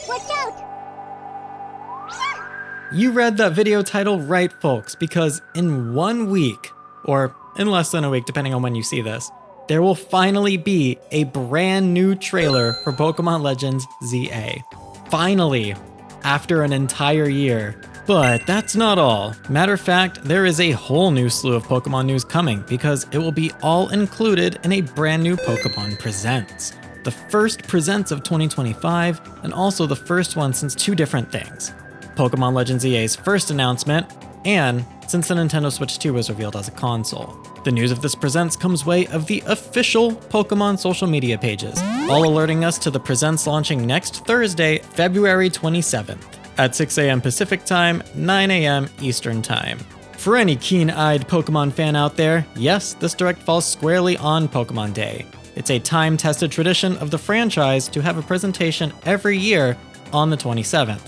Watch out! You read that video title right, folks, because in 1 week, or in less than a week depending on when you see this, there will finally be a brand new trailer for Pokemon Legends ZA. Finally, after an entire year. But that's not all. Matter of fact, there is a whole new slew of Pokemon news coming because it will be all included in a brand new Pokemon Presents. The first Presents of 2025, and also the first one since two different things. Pokemon Legends EA's first announcement, and since the Nintendo Switch 2 was revealed as a console. The news of this Presents comes way of the official Pokemon social media pages, all alerting us to the Presents launching next Thursday, February 27th, at 6 a.m. Pacific Time, 9 a.m. Eastern Time. For any keen-eyed Pokemon fan out there, yes, this direct falls squarely on Pokemon Day. It's a time-tested tradition of the franchise to have a presentation every year on the 27th.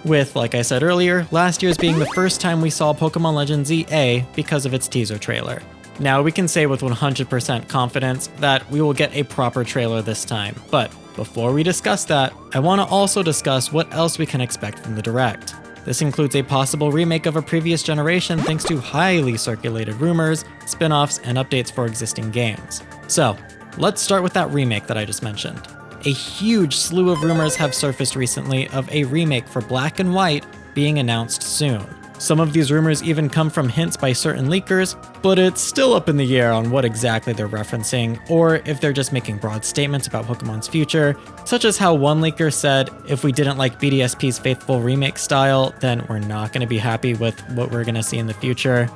With, like I said earlier, last year's being the first time we saw Pokemon Legends EA because of its teaser trailer. Now we can say with 100% confidence that we will get a proper trailer this time, but before we discuss that, I want to also discuss what else we can expect from the Direct. This includes a possible remake of a previous generation thanks to highly circulated rumors, spin-offs, and updates for existing games. So, let's start with that remake that I just mentioned. A huge slew of rumors have surfaced recently of a remake for Black and White being announced soon. Some of these rumors even come from hints by certain leakers, but it's still up in the air on what exactly they're referencing, or if they're just making broad statements about Pokemon's future, such as how one leaker said, if we didn't like BDSP's faithful remake style, then we're not going to be happy with what we're going to see in the future.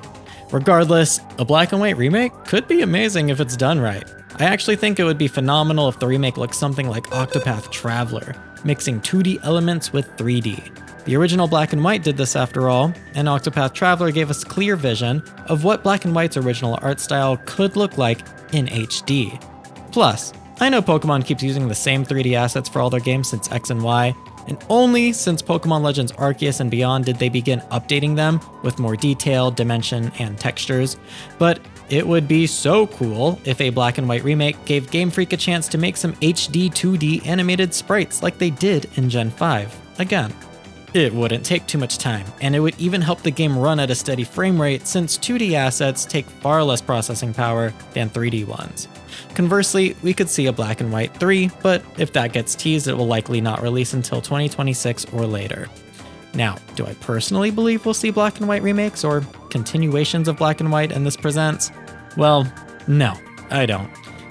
Regardless, a Black and White remake could be amazing if it's done right. I actually think it would be phenomenal if the remake looked something like Octopath Traveler, mixing 2D elements with 3D. The original Black and White did this after all, and Octopath Traveler gave us a clear vision of what Black and White's original art style could look like in HD. Plus, I know Pokemon keeps using the same 3D assets for all their games since X and Y, and only since Pokemon Legends Arceus and beyond did they begin updating them with more detail, dimension, and textures. But it would be so cool if a Black and White remake gave Game Freak a chance to make some HD 2D animated sprites like they did in Gen 5 again. It wouldn't take too much time, and it would even help the game run at a steady frame rate since 2D assets take far less processing power than 3D ones. Conversely, we could see a Black and White 3, but if that gets teased, it will likely not release until 2026 or later. Now, do I personally believe we'll see Black and White remakes or continuations of Black and White in this Presents? Well, no, I don't.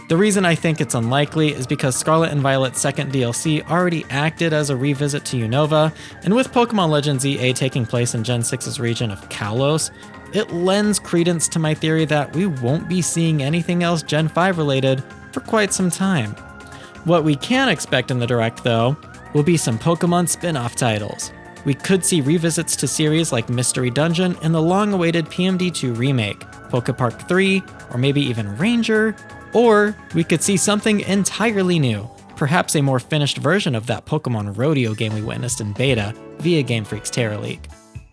The reason I think it's unlikely is because Scarlet and Violet's second DLC already acted as a revisit to Unova, and with Pokemon Legends EA taking place in Gen 6's region of Kalos, it lends credence to my theory that we won't be seeing anything else Gen 5 related for quite some time. What we can expect in the Direct, though, will be some Pokemon spin-off titles. We could see revisits to series like Mystery Dungeon and the long-awaited PMD2 remake, Pokepark 3, or maybe even Ranger. Or we could see something entirely new, perhaps a more finished version of that Pokemon Rodeo game we witnessed in beta via Game Freak's Terra Leak.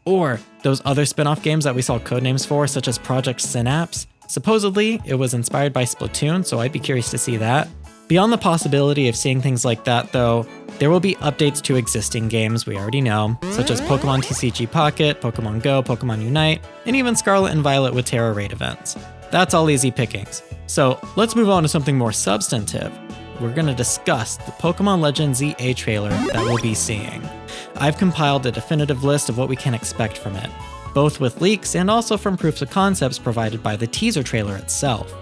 Or those other spin-off games that we saw codenames for, such as Project Synapse. Supposedly, it was inspired by Splatoon, so I'd be curious to see that. Beyond the possibility of seeing things like that, though, there will be updates to existing games we already know, such as Pokemon TCG Pocket, Pokemon Go, Pokemon Unite, and even Scarlet and Violet with Terra Raid events. That's all easy pickings. So let's move on to something more substantive. We're going to discuss the Pokemon Legends ZA trailer that we'll be seeing. I've compiled a definitive list of what we can expect from it, both with leaks and also from proofs of concepts provided by the teaser trailer itself.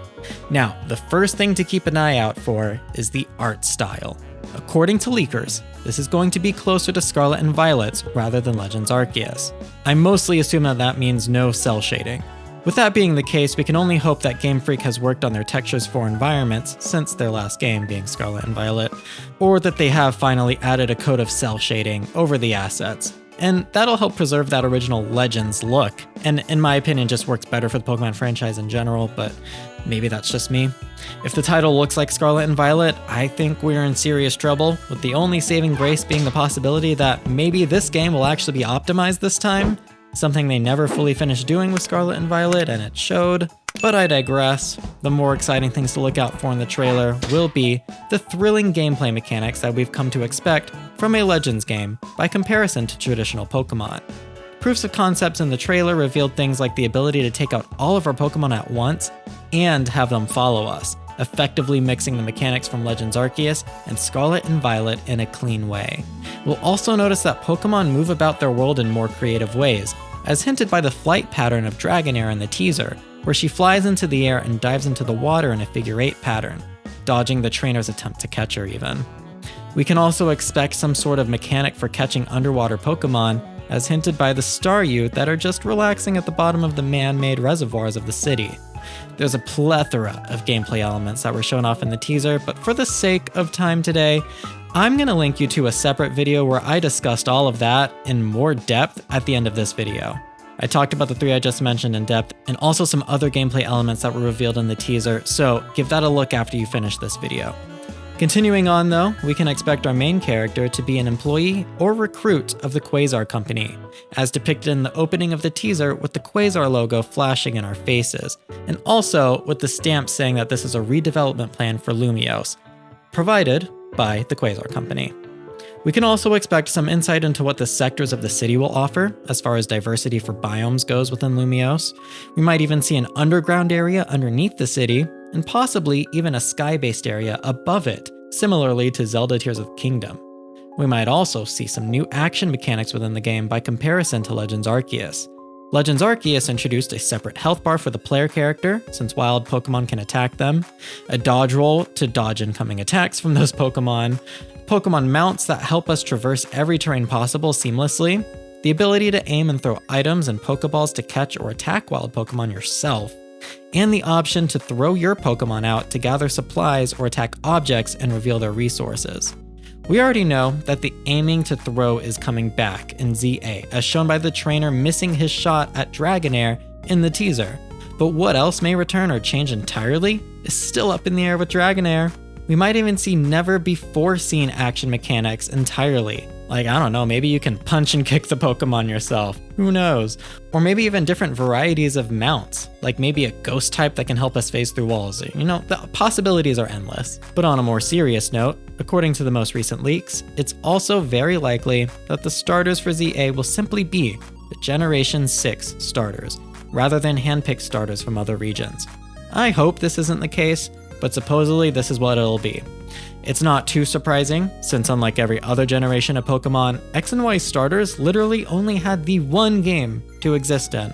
Now, the first thing to keep an eye out for is the art style. According to leakers, this is going to be closer to Scarlet and Violet's rather than Legends Arceus. I mostly assume that means no cell shading. With that being the case, we can only hope that Game Freak has worked on their textures for environments since their last game being Scarlet and Violet, or that they have finally added a coat of cell shading over the assets. And that'll help preserve that original Legends look, and in my opinion just works better for the Pokemon franchise in general, but maybe that's just me. If the title looks like Scarlet and Violet, I think we're in serious trouble, with the only saving grace being the possibility that maybe this game will actually be optimized this time, something they never fully finished doing with Scarlet and Violet, and it showed. But I digress. The more exciting things to look out for in the trailer will be the thrilling gameplay mechanics that we've come to expect from a Legends game by comparison to traditional Pokemon. Proofs of concepts in the trailer revealed things like the ability to take out all of our Pokemon at once and have them follow us, effectively mixing the mechanics from Legends Arceus and Scarlet and Violet in a clean way. We'll also notice that Pokemon move about their world in more creative ways, as hinted by the flight pattern of Dragonair in the teaser, where she flies into the air and dives into the water in a figure 8 pattern, dodging the trainer's attempt to catch her even. We can also expect some sort of mechanic for catching underwater Pokemon, as hinted by the Staryu that are just relaxing at the bottom of the man-made reservoirs of the city. There's a plethora of gameplay elements that were shown off in the teaser, but for the sake of time today, I'm going to link you to a separate video where I discussed all of that in more depth at the end of this video. I talked about the 3 I just mentioned in depth, and also some other gameplay elements that were revealed in the teaser, so give that a look after you finish this video. Continuing on though, we can expect our main character to be an employee or recruit of the Quasar Company, as depicted in the opening of the teaser with the Quasar logo flashing in our faces, and also with the stamp saying that this is a redevelopment plan for Lumiose, provided by the Quasar Company. We can also expect some insight into what the sectors of the city will offer, as far as diversity for biomes goes within Lumiose. We might even see an underground area underneath the city, and possibly even a sky-based area above it, similarly to Zelda Tears of the Kingdom. We might also see some new action mechanics within the game by comparison to Legends Arceus. Legends Arceus introduced a separate health bar for the player character, since wild Pokemon can attack them, a dodge roll to dodge incoming attacks from those Pokemon mounts that help us traverse every terrain possible seamlessly, the ability to aim and throw items and Pokeballs to catch or attack wild Pokemon yourself, and the option to throw your Pokemon out to gather supplies or attack objects and reveal their resources. We already know that the aiming to throw is coming back in ZA, as shown by the trainer missing his shot at Dragonair in the teaser. But what else may return or change entirely is still up in the air with Dragonair. We might even see never before seen action mechanics entirely. Like, I don't know, maybe you can punch and kick the Pokemon yourself. Who knows? Or maybe even different varieties of mounts, like maybe a ghost type that can help us phase through walls. You know, the possibilities are endless. But on a more serious note, according to the most recent leaks, it's also very likely that the starters for ZA will simply be the Generation 6 starters, rather than handpicked starters from other regions. I hope this isn't the case, but supposedly this is what it'll be. It's not too surprising, since unlike every other generation of Pokemon, X and Y starters literally only had the one game to exist in,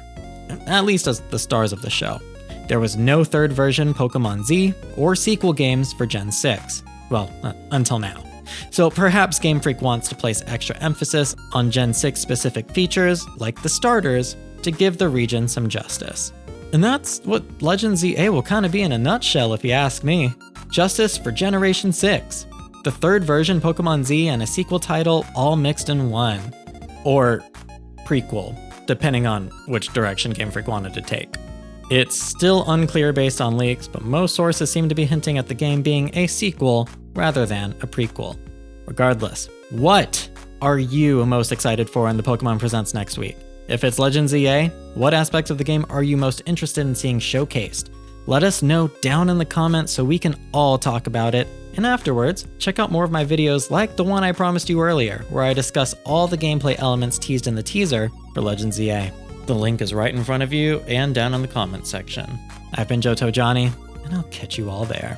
at least as the stars of the show. There was no third version Pokemon Z or sequel games for Gen 6. Well, until now. So perhaps Game Freak wants to place extra emphasis on Gen 6 specific features, like the starters, to give the region some justice. And that's what Legends ZA will kind of be in a nutshell if you ask me. Justice for Generation 6. The third version Pokemon Z and a sequel title all mixed in one. Or prequel, depending on which direction Game Freak wanted to take. It's still unclear based on leaks, but most sources seem to be hinting at the game being a sequel rather than a prequel. Regardless, what are you most excited for in the Pokemon Presents next week? If it's Legends ZA, what aspects of the game are you most interested in seeing showcased? Let us know down in the comments so we can all talk about it, and afterwards, check out more of my videos like the one I promised you earlier, where I discuss all the gameplay elements teased in the teaser for Legends ZA. The link is right in front of you and down in the comments section. I've been johtojonny, and I'll catch you all there.